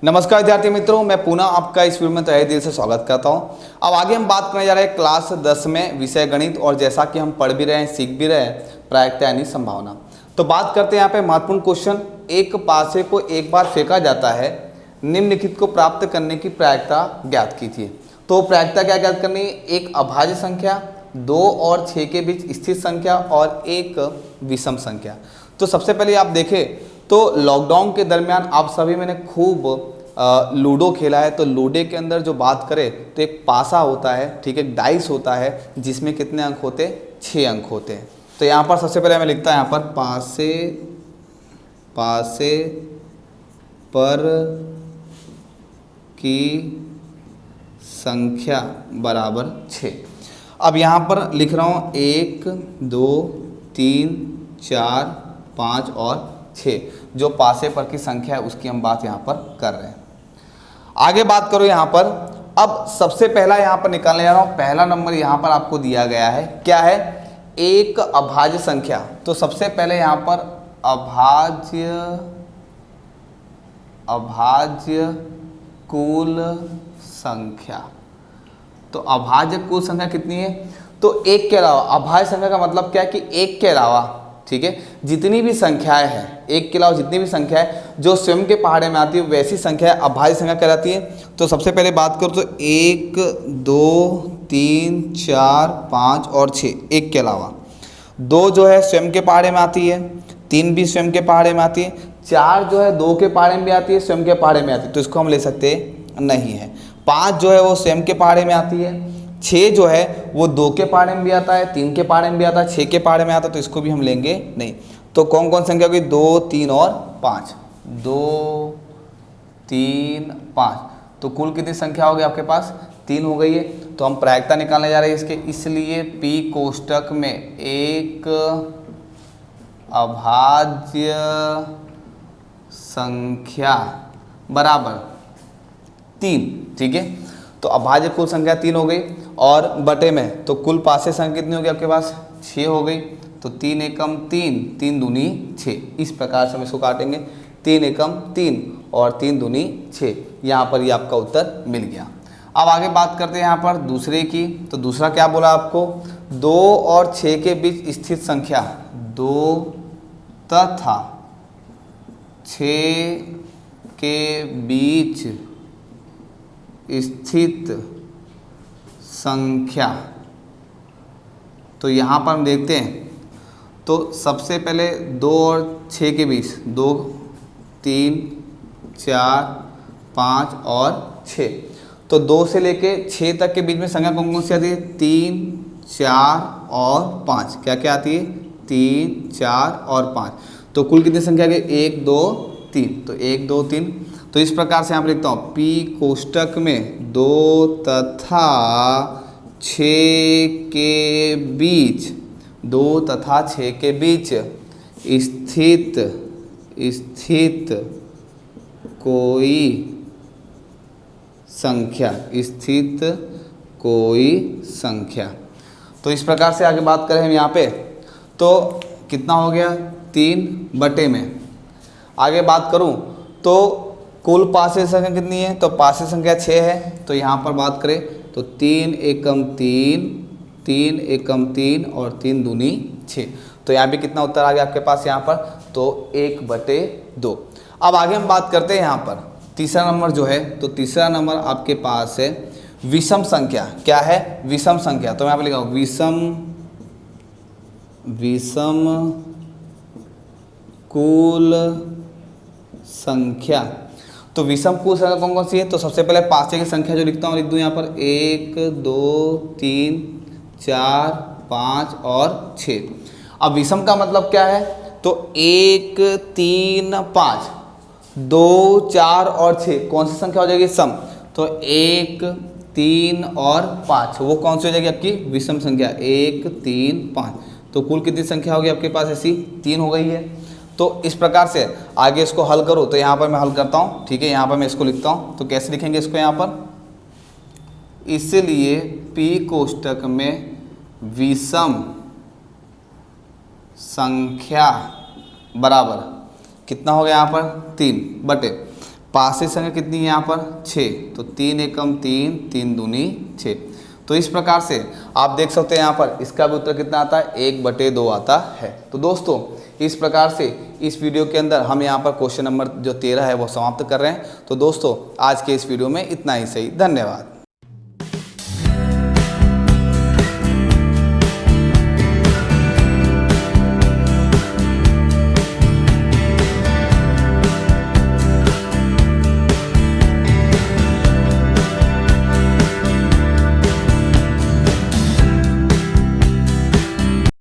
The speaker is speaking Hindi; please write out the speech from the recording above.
नमस्कार विद्यार्थी मित्रों, मैं पुनः आपका इस वीडियो में तहे दिल से स्वागत करता हूं। अब आगे हम बात करने जा रहे हैं क्लास 10 में विषय गणित, और जैसा कि हम पढ़ भी रहे हैं, सीख भी रहे हैं, प्रायिकता यानी संभावना। तो बात करते हैं यहाँ पे महत्वपूर्ण क्वेश्चन। एक पासे को एक बार फेंका जाता है, निम्नलिखित को प्राप्त करने की प्रायिकता ज्ञात की थी। तो प्रायिकता क्या ज्ञात करनी है? एक अभाज्य संख्या, 2 और 6 के बीच स्थित संख्या और एक विषम संख्या। तो सबसे पहले आप देखें तो लॉकडाउन के दरमियान आप सभी मैंने खूब लूडो खेला है। तो लूडो के अंदर जो बात करें तो एक पासा होता है, ठीक है, एक डाइस होता है जिसमें कितने अंक होते हैं? 6 अंक होते हैं। तो यहाँ पर सबसे पहले मैं लिखता हूँ यहाँ पर पासे पर की संख्या बराबर 6। अब यहाँ पर लिख रहा हूँ 1 2 3 4 5 और 6, जो पासे पर की संख्या है उसकी हम बात यहाँ पर कर रहे हैं। आगे बात करो यहाँ पर। अब सबसे पहला यहाँ पर निकालने जा रहा हूँ, पहला नंबर यहाँ पर आपको दिया गया है, क्या है? एक अभाज्य संख्या। तो सबसे पहले यहाँ पर अभाज्य कुल संख्या। तो अभाज्य कुल संख्या कितनी है? तो एक के अलावा, अभाज्य संख्या का मतलब क्या है कि एक के अलावा, ठीक है, जितनी भी संख्याएं हैं, एक के अलावा जितनी भी संख्याएं जो स्वयं के पहाड़े में आती है वैसी संख्या अभाज्य संख्या कहलाती है। तो सबसे पहले बात करो तो 1 2 3 4 5 और 6, एक के अलावा। 2 जो है स्वयं के पहाड़े में आती है, 3 भी स्वयं के पहाड़े में आती है, 4 जो है 2 के पहाड़े में भी आती है, स्वयं के पहाड़े में आती है, तो इसको हम ले सकते नहीं है। 5 जो है वो स्वयं के पहाड़े में आती है, 6 जो है वो 2 के पहाड़े में भी आता है, 3 के पहाड़े में भी आता है, 6 के पहाड़े में आता है, तो इसको भी हम लेंगे नहीं। तो कौन कौन संख्या होगी? 2 3 और 5, 2 3 5। तो कुल कितनी संख्या हो गई आपके पास? 3 हो गई है। तो हम प्रायिकता निकालने जा रहे हैं इसके, इसलिए P कोष्टक में एक अभाज्य संख्या बराबर 3, ठीक है। तो अभाज्य कुल संख्या 3 हो गई, और बटे में तो कुल पासे संख्या कितनी होगी आपके पास? 6 हो गई। तो 3 एकम 3, 3 दूनी 6, इस प्रकार से हम इसको काटेंगे। 3 एकम 3 और 3 दूनी 6, यहाँ पर ये आपका उत्तर मिल गया। अब आगे बात करते हैं यहाँ पर दूसरे की। तो दूसरा क्या बोला आपको? 2 और 6 के बीच स्थित संख्या, 2 तथा 6 के बीच स्थित संख्या। तो यहाँ पर हम देखते हैं, तो सबसे पहले 2 और 6 के बीच, 2 3 4 5 और 6। तो 2 से लेके 6 तक के बीच में संख्या कौन कौन सी आती है? 3 4 और 5। क्या क्या आती है? 3 4 और 5। तो कुल कितनी संख्या आ गई? 1 2 3। तो 1 2 3। तो इस प्रकार से यहाँ पर लिखता हूँ, P कोष्टक में 2 तथा 6 के बीच, 2 तथा 6 के बीच स्थित कोई संख्या। तो इस प्रकार से आगे बात करें हम यहाँ पे, तो कितना हो गया? 3 बटे में। आगे बात करूँ तो कुल पासे संख्या कितनी है? तो पासे संख्या 6 है। तो यहाँ पर बात करें तो 3 एकम 3, 3 एकम 3 और 3 दूनी 6। तो यहाँ भी कितना उत्तर आ गया आपके पास यहाँ पर? तो 1/2। अब आगे हम बात करते हैं यहाँ पर तीसरा नंबर जो है। तो तीसरा नंबर आपके पास है विषम संख्या। क्या है? विषम संख्या। तो मैं यहाँ पर लिखा हूँ विषम कुल संख्या। तो विषम कुल संख्या कौन कौन सी है? तो सबसे पहले पासे की संख्या जो लिखता हूँ, लिख दूँ यहाँ पर 1 2 3 4 5 और 6। अब विषम का मतलब क्या है? तो 1 3 5, 2 4 और 6 कौन सी संख्या हो जाएगी? सम। तो 1 3 और 5 वो कौन सी हो जाएगी आपकी? विषम संख्या। 1 3 5। तो कुल कितनी संख्या होगी आपके पास? ऐसी 3 हो गई है। तो इस प्रकार से आगे इसको हल करो। तो यहाँ पर मैं हल करता हूँ, ठीक है। यहाँ पर मैं इसको लिखता हूँ, तो कैसे लिखेंगे इसको यहाँ पर? इसलिए P कोष्टक में विषम संख्या बराबर कितना हो गया यहाँ पर 3 बटे पासे संख्या कितनी है यहाँ पर 6, तो 3 एकम 3, 3 दूनी 6। तो इस प्रकार से आप देख सकते हैं यहाँ पर इसका भी उत्तर कितना आता है, 1/2 आता है। तो दोस्तों इस प्रकार से इस वीडियो के अंदर हम यहाँ पर क्वेश्चन नंबर जो 13 है वो समाप्त कर रहे हैं। तो दोस्तों आज के इस वीडियो में इतना ही सही, धन्यवाद।